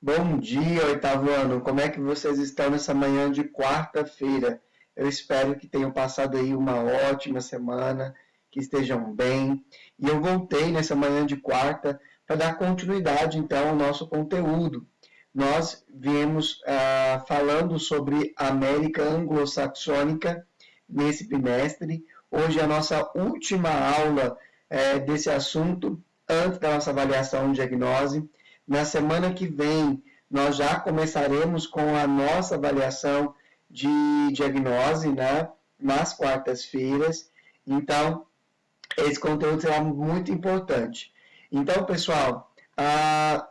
Bom dia, oitavo ano. Como é que vocês estão nessa manhã de quarta-feira? Eu espero que tenham passado aí uma ótima semana, que estejam bem. E eu voltei nessa manhã de quarta para dar continuidade, então, ao nosso conteúdo. Nós viemos falando sobre a América anglo-saxônica nesse bimestre. Hoje é a nossa última aula desse assunto, antes da nossa avaliação de diagnose. Na semana que vem, nós já começaremos com a nossa avaliação de diagnose, né? Nas quartas-feiras. Então, esse conteúdo será muito importante. Então, pessoal,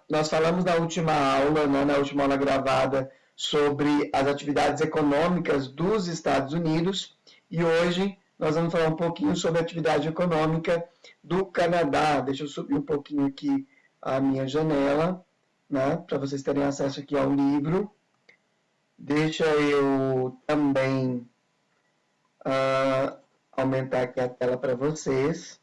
nós falamos na última aula, né, na última aula gravada, sobre as atividades econômicas dos Estados Unidos, e hoje nós vamos falar um pouquinho sobre a atividade econômica do Canadá. Deixa eu subir um pouquinho aqui a minha janela, né, para vocês terem acesso aqui ao livro. Deixa eu também aumentar aqui a tela para vocês.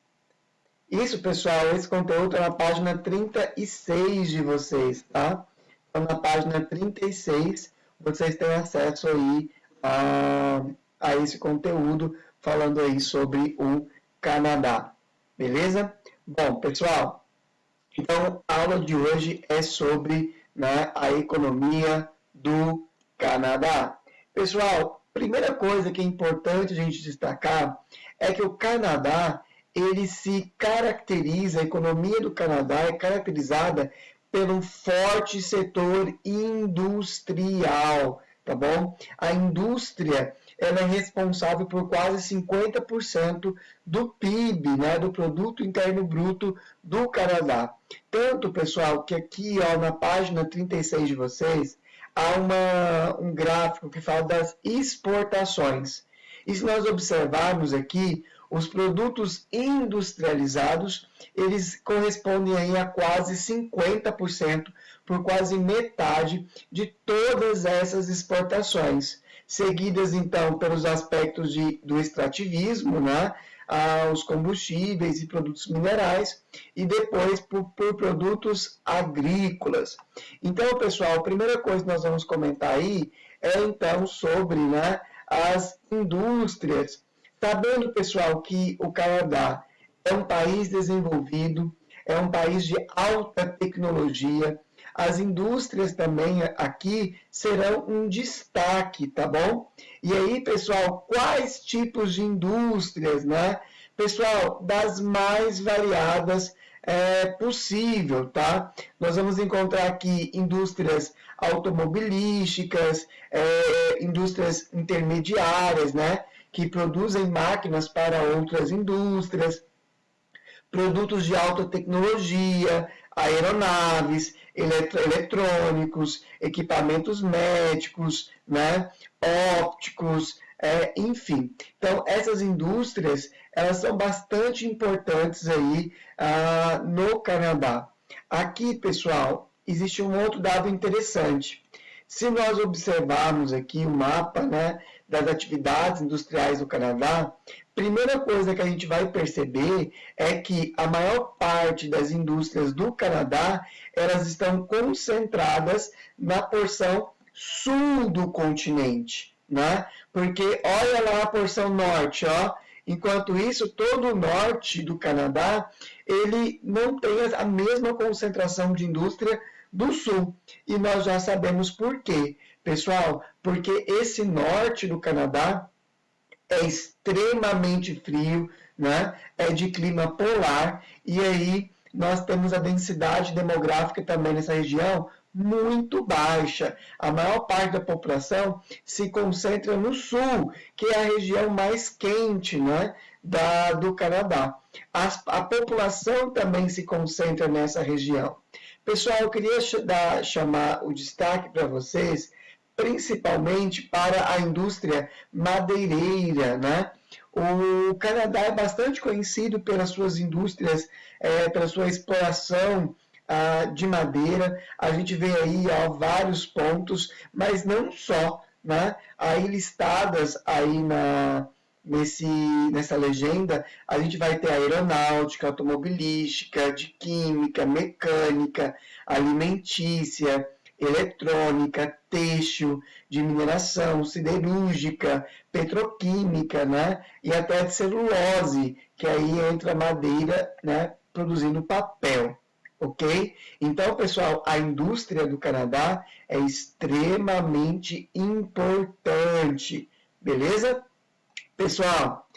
Isso, pessoal, esse conteúdo é na página 36 de vocês, tá? Então, na página 36, vocês têm acesso aí a esse conteúdo, falando aí sobre o Canadá, beleza? Bom, pessoal, então a aula de hoje é sobre, né, a economia do Canadá. Pessoal, primeira coisa que é importante a gente destacar é que o Canadá, ele se caracteriza, a economia do Canadá é caracterizada pelo forte setor industrial, tá bom? A indústria, ela é responsável por quase 50% do PIB, né, do Produto Interno Bruto do Canadá. Tanto, pessoal, que aqui, ó, na página 36 de vocês, há um gráfico que fala das exportações. E se nós observarmos aqui, os produtos industrializados, eles correspondem aí a quase 50%, por quase metade de todas essas exportações, seguidas então pelos aspectos do extrativismo, né? Os combustíveis e produtos minerais, e depois por produtos agrícolas. Então, pessoal, a primeira coisa que nós vamos comentar aí é então sobre, né, as indústrias. Sabendo, pessoal, que o Canadá é um país desenvolvido, é um país de alta tecnologia, as indústrias também aqui serão um destaque, tá bom? E aí, pessoal, quais tipos de indústrias, né? Pessoal, das mais variadas possível, tá? Nós vamos encontrar aqui indústrias automobilísticas, indústrias intermediárias, né? Que produzem máquinas para outras indústrias, produtos de alta tecnologia, aeronaves, eletrônicos, equipamentos médicos, né, ópticos, enfim. Então, essas indústrias, elas são bastante importantes aí no Canadá. Aqui, pessoal, existe um outro dado interessante. Se nós observarmos aqui o mapa, né, das atividades industriais do Canadá, primeira coisa que a gente vai perceber é que a maior parte das indústrias do Canadá, elas estão concentradas na porção sul do continente, né? Porque olha lá a porção norte, ó. Enquanto isso, todo o norte do Canadá, ele não tem a mesma concentração de indústria do sul. E nós já sabemos por quê. Pessoal, porque esse norte do Canadá é extremamente frio, né? É de clima polar, e aí nós temos a densidade demográfica também nessa região muito baixa. A maior parte da população se concentra no sul, que é a região mais quente, né, do Canadá. A população também se concentra nessa região. Pessoal, eu queria chamar o destaque para vocês, principalmente para a indústria madeireira, né? O Canadá é bastante conhecido pelas suas indústrias, pela sua exploração de madeira. A gente vê aí vários pontos, mas não só, né? Aí listadas aí nessa legenda, a gente vai ter aeronáutica, automobilística, de química, mecânica, alimentícia, eletrônica, têxtil, de mineração, siderúrgica, petroquímica, né? E até de celulose, que aí entra a madeira, né? Produzindo papel. Ok? Então, pessoal, a indústria do Canadá é extremamente importante. Beleza? Pessoal,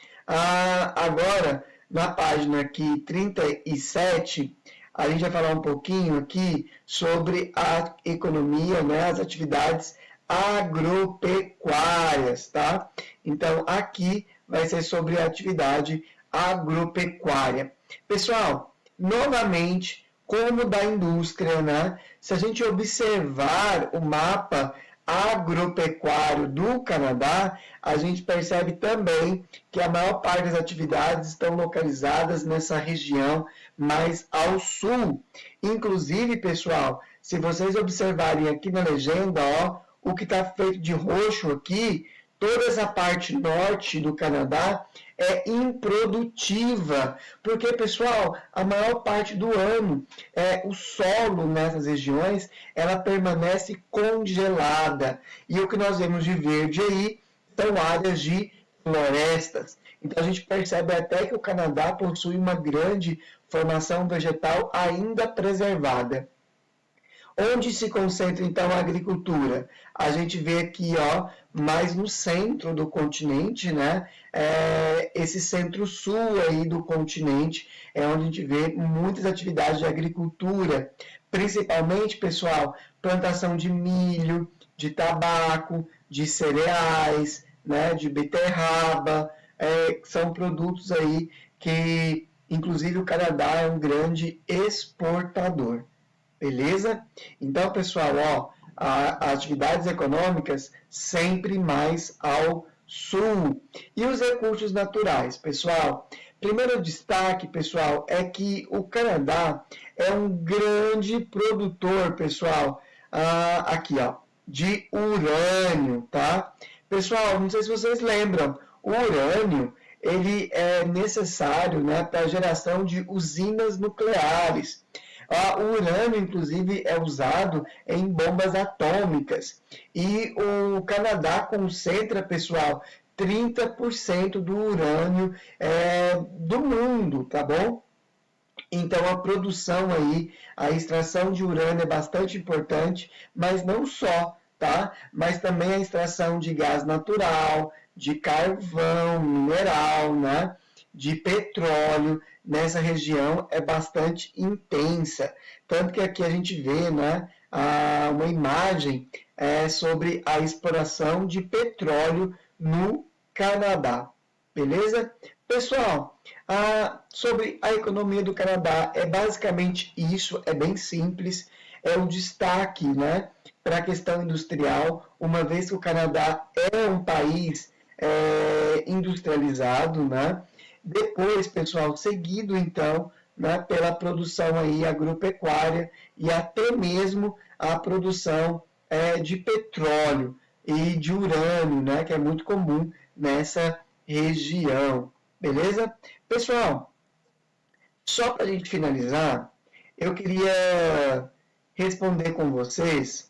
agora na página aqui 37, a gente vai falar um pouquinho aqui sobre a economia, né, as atividades agropecuárias, tá? Então, aqui vai ser sobre a atividade agropecuária. Pessoal, novamente, como da indústria, né? Se a gente observar o mapa agropecuário do Canadá, a gente percebe também que a maior parte das atividades estão localizadas nessa região mais ao sul. Inclusive, pessoal, se vocês observarem aqui na legenda, ó, o que está feito de roxo aqui, toda essa parte norte do Canadá é improdutiva, porque, pessoal, a maior parte do ano, o solo nessas regiões, ela permanece congelada. E o que nós vemos de verde aí são áreas de florestas. Então, a gente percebe até que o Canadá possui uma grande formação vegetal ainda preservada. Onde se concentra, então, a agricultura? A gente vê aqui, ó, mais no centro do continente, né? Esse centro-sul aí do continente é onde a gente vê muitas atividades de agricultura, principalmente, pessoal, plantação de milho, de tabaco, de cereais, né? De beterraba, são produtos aí que, inclusive, o Canadá é um grande exportador. Beleza? Então, pessoal, ó, atividades econômicas sempre mais ao sul. E os recursos naturais, pessoal? Primeiro destaque, pessoal, é que o Canadá é um grande produtor, pessoal, aqui, ó, de urânio, tá? Pessoal, não sei se vocês lembram, o urânio, ele é necessário, né, para a geração de usinas nucleares. O urânio, inclusive, é usado em bombas atômicas. E o Canadá concentra, pessoal, 30% do urânio do mundo, tá bom? Então, a produção aí, a extração de urânio é bastante importante, mas não só, tá? Mas também a extração de gás natural, de carvão, mineral, né? De petróleo nessa região é bastante intensa. Tanto que aqui a gente vê, né, uma imagem sobre a exploração de petróleo no Canadá. Beleza? Pessoal, sobre a economia do Canadá, é basicamente isso, é bem simples, é o destaque, né, para a questão industrial, uma vez que o Canadá é um país industrializado, né? Depois, pessoal, seguido então, né, pela produção aí agropecuária e até mesmo a produção de petróleo e de urânio, né, que é muito comum nessa região. Beleza? Pessoal, só para a gente finalizar, eu queria responder com vocês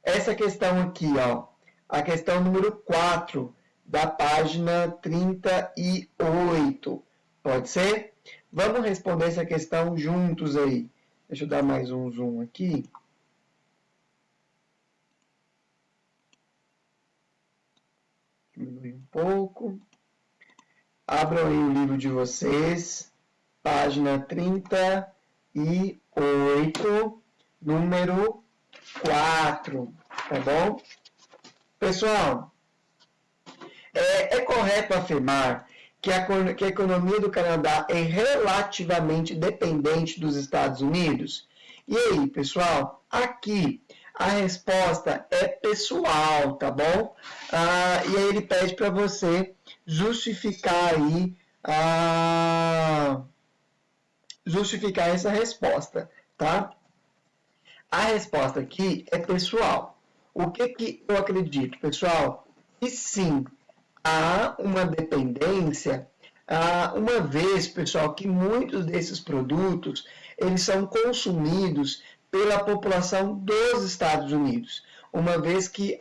essa questão aqui, ó, a questão número 4 da página 38. Pode ser? Vamos responder essa questão juntos aí. Deixa eu dar mais um zoom aqui. Diminuir um pouco. Abram aí o livro de vocês, página 38, número 4, tá bom? Pessoal, é correto afirmar que a economia do Canadá é relativamente dependente dos Estados Unidos? E aí, pessoal, aqui a resposta é pessoal, tá bom? E aí ele pede para você justificar aí, justificar essa resposta, tá? A resposta aqui é pessoal. O que eu acredito, pessoal? Que sim, há uma dependência Uma vez, pessoal, que muitos desses produtos eles são consumidos pela população dos Estados Unidos, uma vez que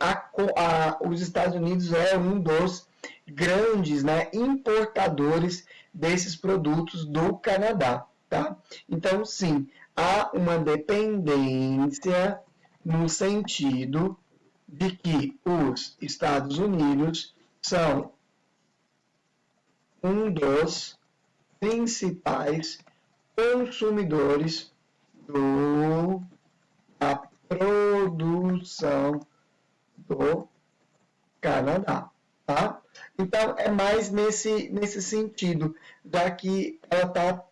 os Estados Unidos é um dos grandes, né, importadores desses produtos do Canadá, tá? Então, sim, há uma dependência no sentido de que os Estados Unidos são um dos principais consumidores da produção do Canadá, tá? Então, é mais nesse sentido, já que ela está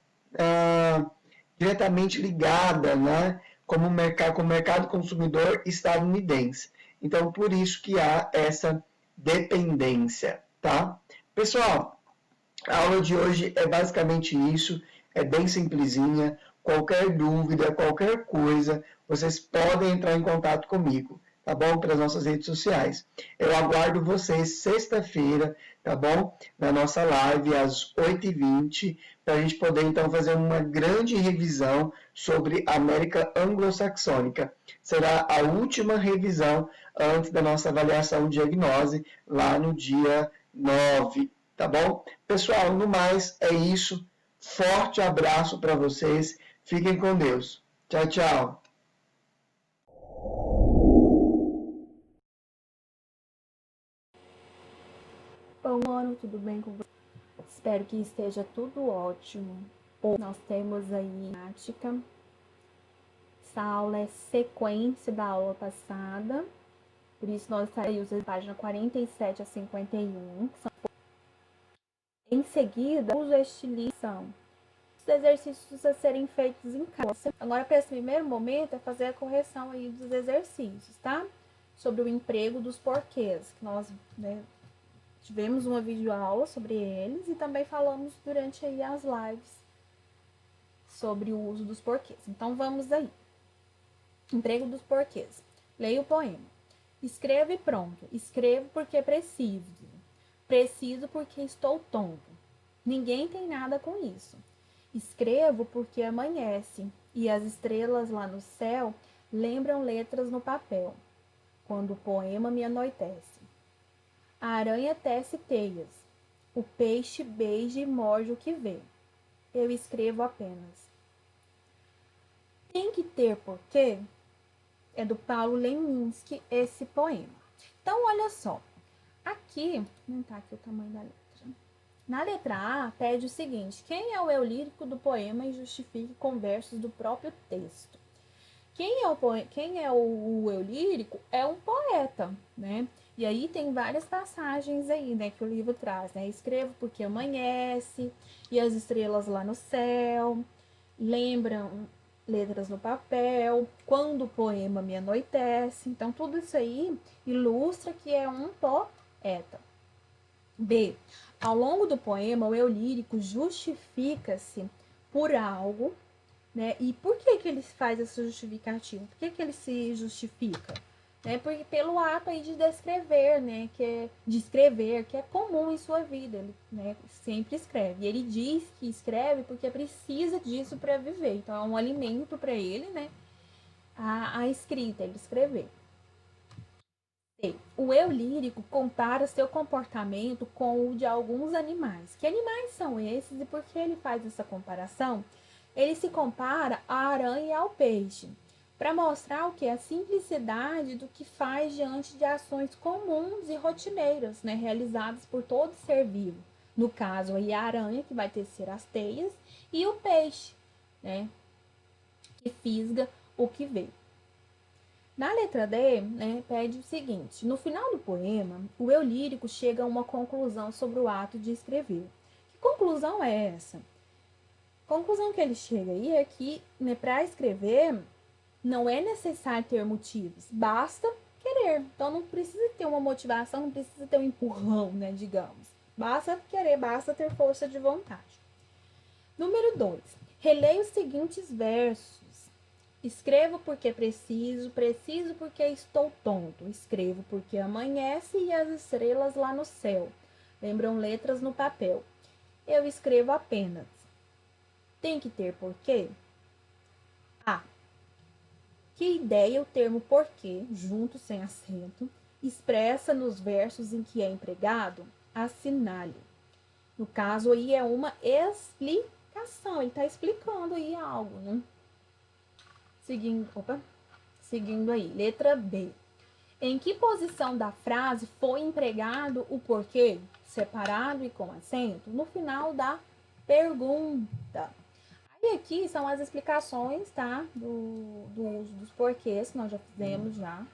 diretamente ligada, né, com o mercado consumidor estadunidense. Então, por isso que há essa dependência, tá? Pessoal, a aula de hoje é basicamente isso, é bem simplesinha. Qualquer dúvida, qualquer coisa, vocês podem entrar em contato comigo, tá bom? Pelas nossas redes sociais. Eu aguardo vocês sexta-feira, tá bom? Na nossa live às 8h20, para a gente poder então fazer uma grande revisão sobre a América Anglo-Saxônica. Será a última revisão antes da nossa avaliação de diagnose lá no dia 9. Tá bom? Pessoal, no mais, é isso. Forte abraço para vocês. Fiquem com Deus. Tchau, tchau. Bom ano, tudo bem com você? Espero que esteja tudo ótimo. Hoje nós temos aí prática. Essa aula é sequência da aula passada. Por isso nós estaremos na página 47 a 51. Em seguida, uso estilização. Os exercícios a serem feitos em casa. Agora, para esse primeiro momento, é fazer a correção aí dos exercícios, tá? Sobre o emprego dos porquês, que nós, tivemos uma videoaula sobre eles e também falamos durante aí as lives sobre o uso dos porquês. Então, vamos aí. Emprego dos porquês. Leia o poema. Escreva e pronto. Escrevo porque preciso. Preciso porque estou tonto. Ninguém tem nada com isso. Escrevo porque amanhece e as estrelas lá no céu lembram letras no papel, quando o poema me anoitece. A aranha tece teias, o peixe beija e morde o que vê. Eu escrevo apenas. Tem que ter porquê? É do Paulo Leminski esse poema. Então, olha só. Aqui, vou aumentar aqui o tamanho da letra. Na letra A, pede o seguinte: quem é o eu lírico do poema e justifique com versos do próprio texto. Quem é o eu lírico é um poeta, né? E aí tem várias passagens aí, né, que o livro traz, né? Escrevo porque amanhece e as estrelas lá no céu lembram letras no papel, quando o poema me anoitece. Então, tudo isso aí ilustra que é um poeta. B. Ao longo do poema, o eu lírico justifica-se por algo, né? E por que ele faz essa justificativa? Por que ele se justifica? Porque pelo ato aí de descrever, né? De escrever, que é comum em sua vida. Ele, né, sempre escreve. E ele diz que escreve porque precisa disso para viver. Então, é um alimento para ele, né? A escrita, ele escrever. O eu lírico compara seu comportamento com o de alguns animais. Que animais são esses e por que ele faz essa comparação? Ele se compara à aranha e ao peixe, para mostrar o que? A simplicidade do que faz diante de ações comuns e rotineiras, né, realizadas por todo ser vivo. No caso, aí, a aranha, que vai tecer as teias, e o peixe, né, que fisga o que vê. Na letra D, né, pede o seguinte: no final do poema, o eu lírico chega a uma conclusão sobre o ato de escrever. Que conclusão é essa? A conclusão que ele chega aí é que, né, para escrever não é necessário ter motivos, basta querer. Então não precisa ter uma motivação, não precisa ter um empurrão, né, digamos. Basta querer, basta ter força de vontade. Número 2. Releia os seguintes versos. Escrevo porque preciso, preciso porque estou tonto. Escrevo porque amanhece e as estrelas lá no céu lembram letras no papel. eu escrevo apenas. Tem que ter porquê? A. Que ideia o termo porquê, junto sem acento, expressa nos versos em que é empregado? Assinale. No caso aí é uma explicação, ele está explicando aí algo, né? Seguindo aí, letra B. Em que posição da frase foi empregado o porquê, separado e com acento, no final da pergunta? Aí aqui são as explicações, tá? Do uso dos porquês, que nós já fizemos já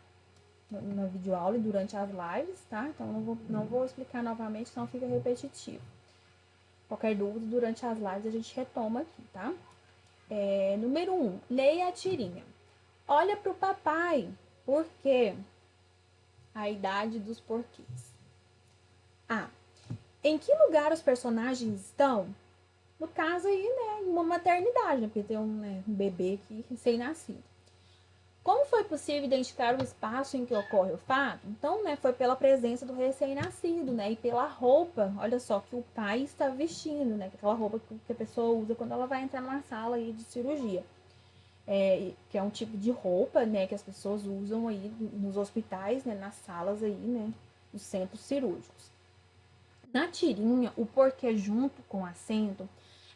na videoaula e durante as lives, tá? Então não vou explicar novamente, senão fica repetitivo. Qualquer dúvida durante as lives a gente retoma aqui, tá? Número 1, leia a tirinha. Olha pro papai, por quê? A idade dos porquês. A. Em que lugar os personagens estão? No caso aí, né, em uma maternidade, né, porque tem um bebê aqui recém-nascido. Como foi possível identificar o espaço em que ocorre o fato? Então, né, foi pela presença do recém-nascido, né, e pela roupa, olha só, que o pai está vestindo, né, aquela roupa que a pessoa usa quando ela vai entrar numa sala aí de cirurgia. Que é um tipo de roupa, né, que as pessoas usam aí nos hospitais, né, nas salas aí, né, nos centros cirúrgicos. Na tirinha, o porquê junto com acento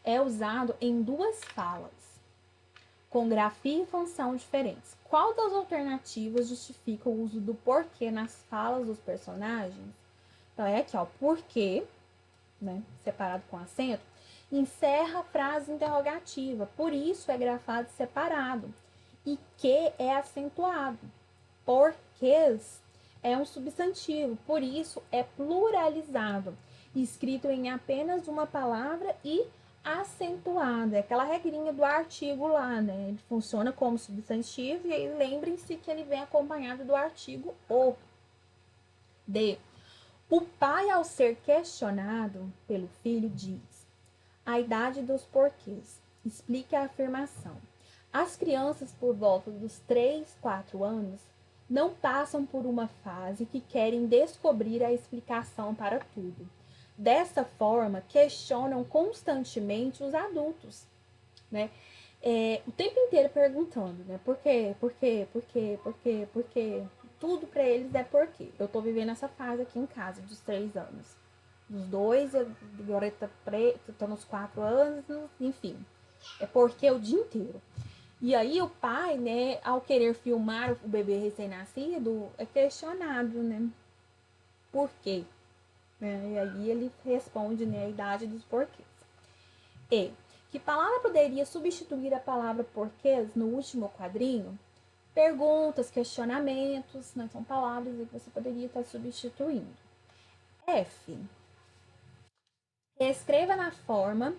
é usado em duas falas, com grafia e função diferentes. Qual das alternativas justifica o uso do porquê nas falas dos personagens? Então, é aqui, ó, porquê, né, separado com acento, encerra a frase interrogativa, por isso é grafado separado. E que é acentuado. Porquês é um substantivo, por isso é pluralizado, escrito em apenas uma palavra e acentuado. É aquela regrinha do artigo lá, né? Ele funciona como substantivo e aí lembrem-se que ele vem acompanhado do artigo o. D. O pai, ao ser questionado pelo filho, diz: a idade dos porquês. Explique a afirmação. As crianças por volta dos 3, 4 anos não passam por uma fase que querem descobrir a explicação para tudo. Dessa forma, questionam constantemente os adultos, né? O tempo inteiro perguntando, né? Por quê? Por quê? Por quê? Por quê? Por quê? Tudo para eles é por quê. Eu tô vivendo essa fase aqui em casa, dos 3 anos. Dos 2, agora tá nos 4 anos, enfim. É porque o dia inteiro. E aí o pai, né, ao querer filmar o bebê recém-nascido, é questionado, né? Por quê? E aí ele responde, né, a idade dos porquês. E que palavra poderia substituir a palavra porquês no último quadrinho? Perguntas, questionamentos, né, são palavras que você poderia estar substituindo. F. Escreva na forma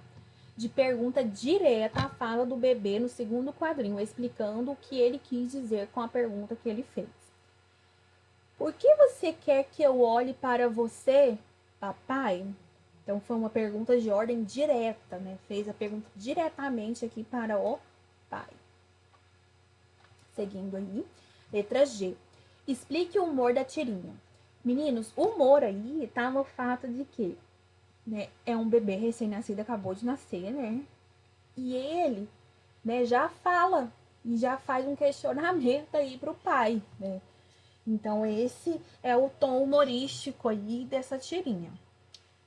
de pergunta direta a fala do bebê no segundo quadrinho, explicando o que ele quis dizer com a pergunta que ele fez. Por que você quer que eu olhe para você, papai? Então foi uma pergunta de ordem direta, né? Fez a pergunta diretamente aqui para o pai. Seguindo aí, letra G. Explique o humor da tirinha. Meninos, o humor aí tá no fato de que, né, é um bebê recém-nascido, acabou de nascer, né? E ele, né, já fala e já faz um questionamento aí pro pai, né? Então esse é o tom humorístico aí dessa tirinha.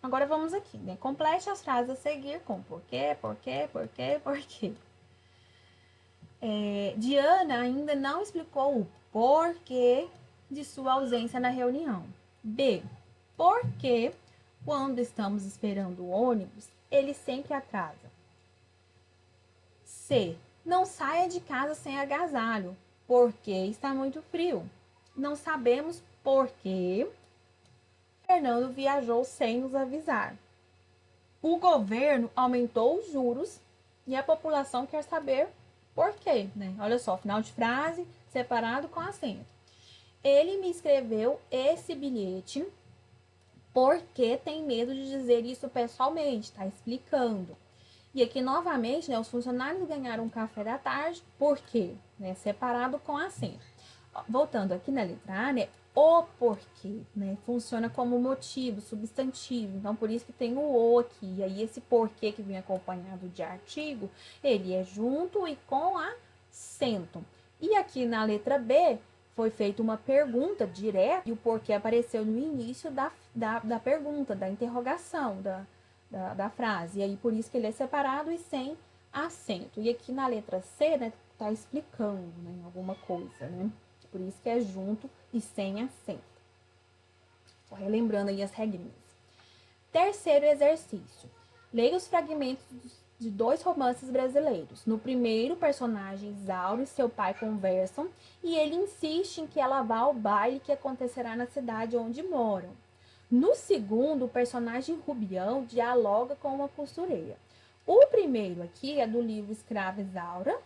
Agora vamos aqui, né? Complete as frases a seguir com porquê, porquê, porquê, porquê. Diana ainda não explicou o porquê de sua ausência na reunião. B. Porque quando estamos esperando o ônibus, ele sempre atrasa. C. Não saia de casa sem agasalho, porque está muito frio. Não sabemos por que Fernando viajou sem nos avisar. O governo aumentou os juros e a população quer saber por quê, né? Olha só, final de frase separado com acento. Ele me escreveu esse bilhete porque tem medo de dizer isso pessoalmente, tá explicando. E aqui, novamente, né, os funcionários ganharam um café da tarde, por quê? Né, separado com acento. Voltando aqui na letra A, né, o porquê, né? Funciona como motivo, substantivo. Então, por isso que tem o aqui. E aí, esse porquê que vem acompanhado de artigo, ele é junto e com acento. E aqui na letra B, foi feita uma pergunta direta e o porquê apareceu no início da pergunta, da interrogação, da frase. E aí, por isso que ele é separado e sem acento. E aqui na letra C, né, tá explicando, né, alguma coisa, né? Por isso que é junto e sem acento. Só relembrando aí as regrinhas. Terceiro exercício. Leia os fragmentos de 2 romances brasileiros. No primeiro, o personagem Isauro e seu pai conversam e ele insiste em que ela vá ao baile que acontecerá na cidade onde moram. No segundo, o personagem Rubião dialoga com uma costureira. O primeiro aqui é do livro Escrava Isaura,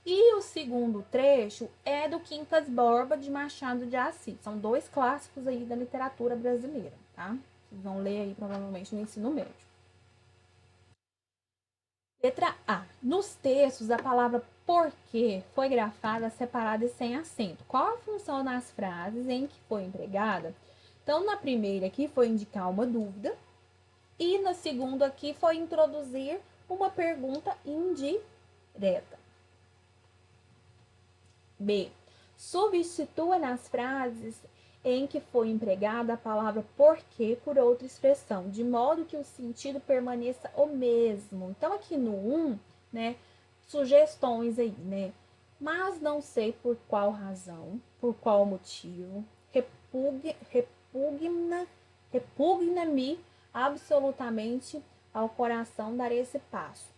e o segundo trecho é do Quincas Borba, de Machado de Assis. São 2 clássicos aí da literatura brasileira, tá? Vocês vão ler aí provavelmente no ensino médio. Letra A. Nos textos, a palavra porquê foi grafada separada e sem acento. Qual a função nas frases em que foi empregada? Então, na primeira aqui foi indicar uma dúvida. E na segunda aqui foi introduzir uma pergunta indireta. B. Substitua nas frases em que foi empregada a palavra porquê por outra expressão, de modo que o sentido permaneça o mesmo. Então, aqui no 1, né, sugestões aí, né? Mas não sei por qual razão, por qual motivo, repugna-me absolutamente ao coração dar esse passo.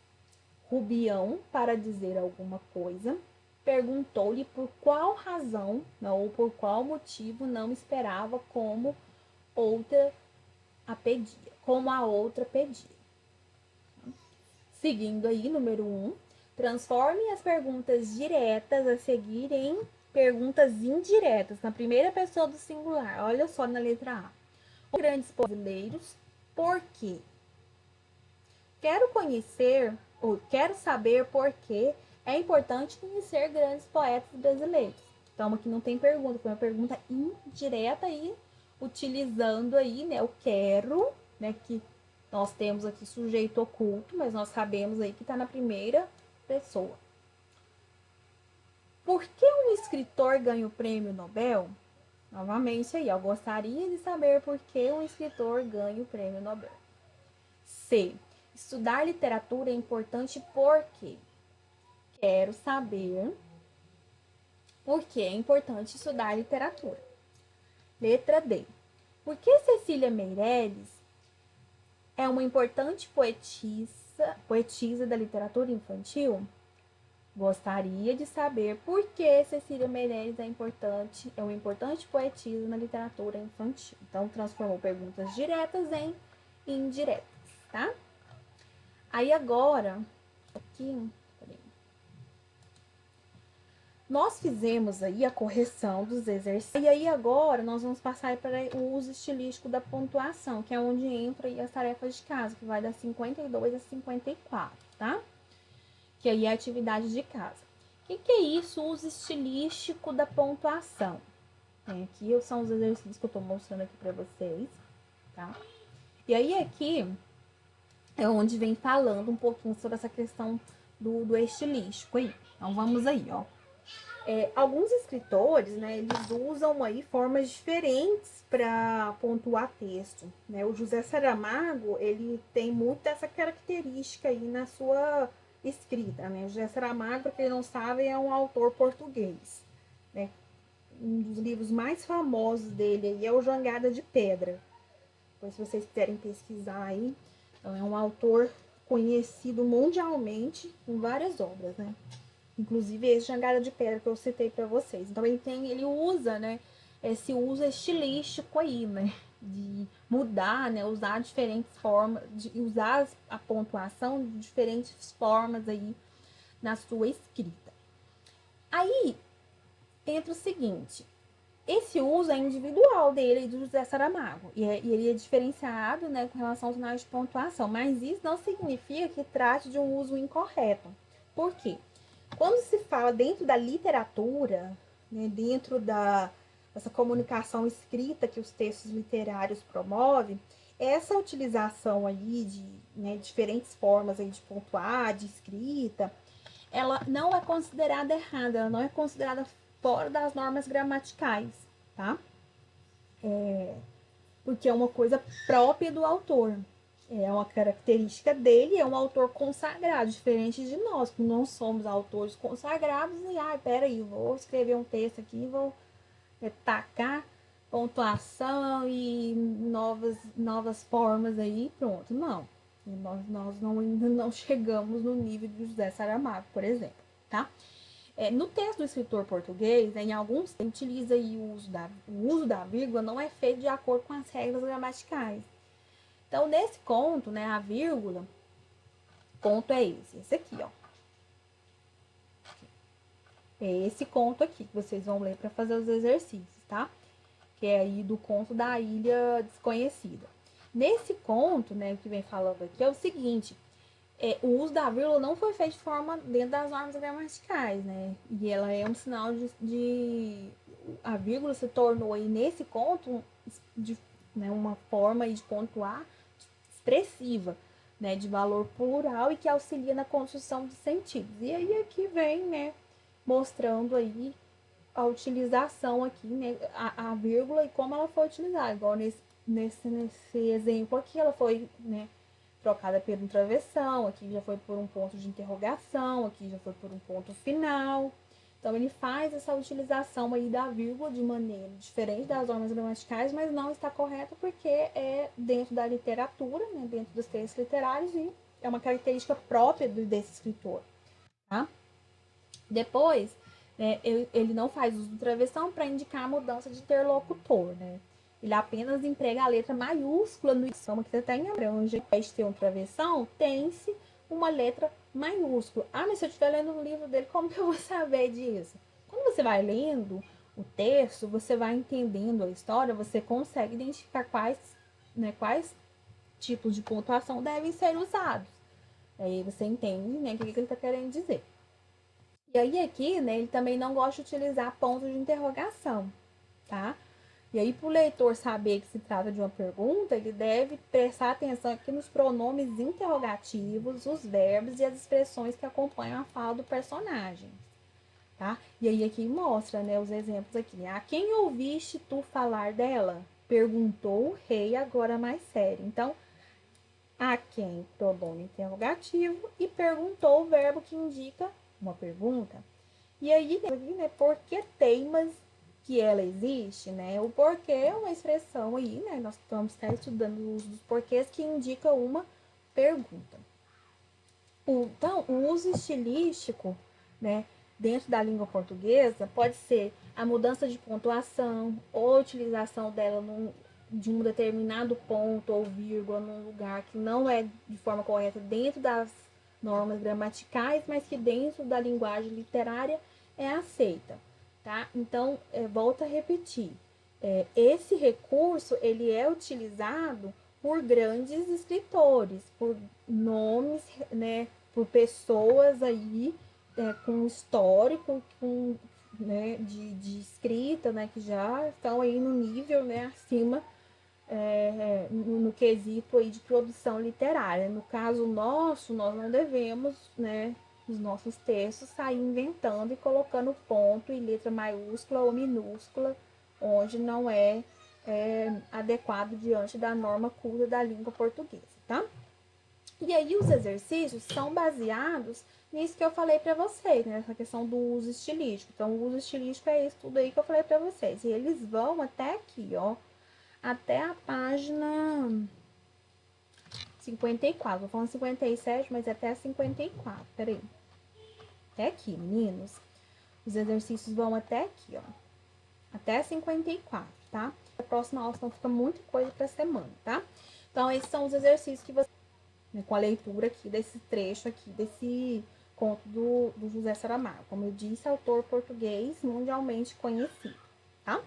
Rubião, para dizer alguma coisa, perguntou-lhe por qual razão ou por qual motivo não esperava como a outra pedia. Seguindo aí, número 1, transforme as perguntas diretas a seguir em perguntas indiretas, na primeira pessoa do singular. Olha só na letra A. Os grandes brasileiros, por quê? Quero conhecer, ou quero saber por que é importante conhecer grandes poetas brasileiros. Então, aqui não tem pergunta, foi uma pergunta indireta aí, utilizando aí, né, o quero, né, que nós temos aqui sujeito oculto, mas nós sabemos aí que está na primeira pessoa. Por que um escritor ganha o prêmio Nobel? Novamente aí, eu gostaria de saber por que um escritor ganha o prêmio Nobel. C. Estudar literatura é importante porque quero saber por que é importante estudar literatura. Letra D. Por que Cecília Meirelles é uma importante poetisa da literatura infantil? Gostaria de saber por que Cecília Meirelles é uma importante poetisa na literatura infantil. Então, transformou perguntas diretas em indiretas, tá? Aí agora, aqui, nós fizemos aí a correção dos exercícios. E aí agora nós vamos passar para o uso estilístico da pontuação, que é onde entra aí as tarefas de casa, que vai das 52 a 54, tá? Que aí é a atividade de casa. O que é isso, o uso estilístico da pontuação? Aqui são os exercícios que eu tô mostrando aqui para vocês, tá? E aí aqui é onde vem falando um pouquinho sobre essa questão do estilístico aí. Então, vamos aí, ó. Alguns escritores, né, eles usam aí formas diferentes para pontuar texto, né? O José Saramago, ele tem muito essa característica aí na sua escrita, né? O José Saramago, para quem não sabe, é um autor português, né? Um dos livros mais famosos dele aí é o Jangada de Pedra. Depois, se vocês quiserem pesquisar aí, então, é um autor conhecido mundialmente em várias obras, né? Inclusive esse Jangada de Pedra que eu citei para vocês. Então ele usa, né, esse uso estilístico aí, né, de mudar, né, usar diferentes formas, de usar a pontuação de diferentes formas aí na sua escrita. Aí entra o seguinte: esse uso é individual dele, do José Saramago, e ele é diferenciado, né, com relação aos sinais de pontuação, mas isso não significa que trate de um uso incorreto. Por quê? Quando se fala dentro da literatura, né, dentro essa comunicação escrita que os textos literários promovem, essa utilização aí de, né, diferentes formas aí de pontuar, de escrita, ela não é considerada errada, ela não é considerada fora das normas gramaticais, tá? Porque é uma coisa própria do autor. É uma característica dele, é um autor consagrado, diferente de nós, que não somos autores consagrados e, peraí, vou escrever um texto aqui, vou tacar pontuação e novas formas aí, pronto. Não. Nós não, ainda não chegamos no nível de José Saramago, por exemplo, tá? No texto do escritor português, em alguns utiliza aí o uso da vírgula não é feito de acordo com as regras gramaticais. Então, nesse conto, né, a vírgula, conto é esse aqui, ó. É esse conto aqui que vocês vão ler para fazer os exercícios, tá? Que é aí do conto da Ilha Desconhecida. Nesse conto, né, que vem falando aqui é o seguinte, o uso da vírgula não foi feito de forma dentro das normas gramaticais, né? E ela é um sinal a vírgula se tornou aí nesse conto né, uma forma aí de pontuar expressiva, né, de valor plural e que auxilia na construção de sentidos. E aí aqui vem, né, mostrando aí a utilização aqui, né, a vírgula e como ela foi utilizada. Igual nesse exemplo aqui, ela foi, né, trocada por um travessão, aqui já foi por um ponto de interrogação, aqui já foi por um ponto final. Então, ele faz essa utilização aí da vírgula de maneira diferente das normas gramaticais, mas não está correta porque é dentro da literatura, né, dentro dos textos literários, e é uma característica própria desse escritor, tá? Depois, né, ele não faz uso do travessão para indicar a mudança de interlocutor, né? Ele apenas emprega a letra maiúscula no idioma que você está em abrange. Ao invés de ter um travessão, tem-se uma letra maiúscula. Mas se eu estiver lendo o livro dele, como que eu vou saber disso? Quando você vai lendo o texto, você vai entendendo a história, você consegue identificar quais tipos de pontuação devem ser usados. Aí você entende, né, o que ele está querendo dizer. E aí aqui, né, ele também não gosta de utilizar pontos de interrogação, tá? E aí, para o leitor saber que se trata de uma pergunta, ele deve prestar atenção aqui nos pronomes interrogativos, os verbos e as expressões que acompanham a fala do personagem, tá? E aí aqui mostra, né, os exemplos aqui. Né? A quem ouviste tu falar dela? Perguntou o rei agora mais sério. Então, a quem, pronome interrogativo, e perguntou o verbo que indica uma pergunta. E aí, né, por que teimas que ela existe, né? O porquê é uma expressão aí, né? Nós estamos estudando o uso dos porquês que indica uma pergunta. Então, o uso estilístico, né, dentro da língua portuguesa pode ser a mudança de pontuação ou a utilização dela de um determinado ponto ou vírgula num lugar que não é de forma correta dentro das normas gramaticais, mas que dentro da linguagem literária é aceita, tá? Então, volto a repetir, esse recurso ele é utilizado por grandes escritores, por nomes, né, por pessoas aí com histórico, né, de escrita, né, que já estão aí no nível, né, acima no quesito aí de produção literária. No caso nosso, nós não devemos, né, os nossos textos sair inventando e colocando ponto e letra maiúscula ou minúscula, onde não é adequado diante da norma culta da língua portuguesa, tá? E aí os exercícios são baseados nisso que eu falei para vocês, né? Essa questão do uso estilístico. Então, o uso estilístico é isso tudo aí que eu falei para vocês. E eles vão até aqui, ó, até a página 54. Vou falando 57, mas até a 54. Peraí. Até aqui, meninos. Os exercícios vão até aqui, ó. Até 54, tá? A próxima aula, senão fica muita coisa pra semana, tá? Então, esses são os exercícios que você... Né, com a leitura aqui desse trecho aqui, desse conto do José Saramago. Como eu disse, autor português mundialmente conhecido, tá?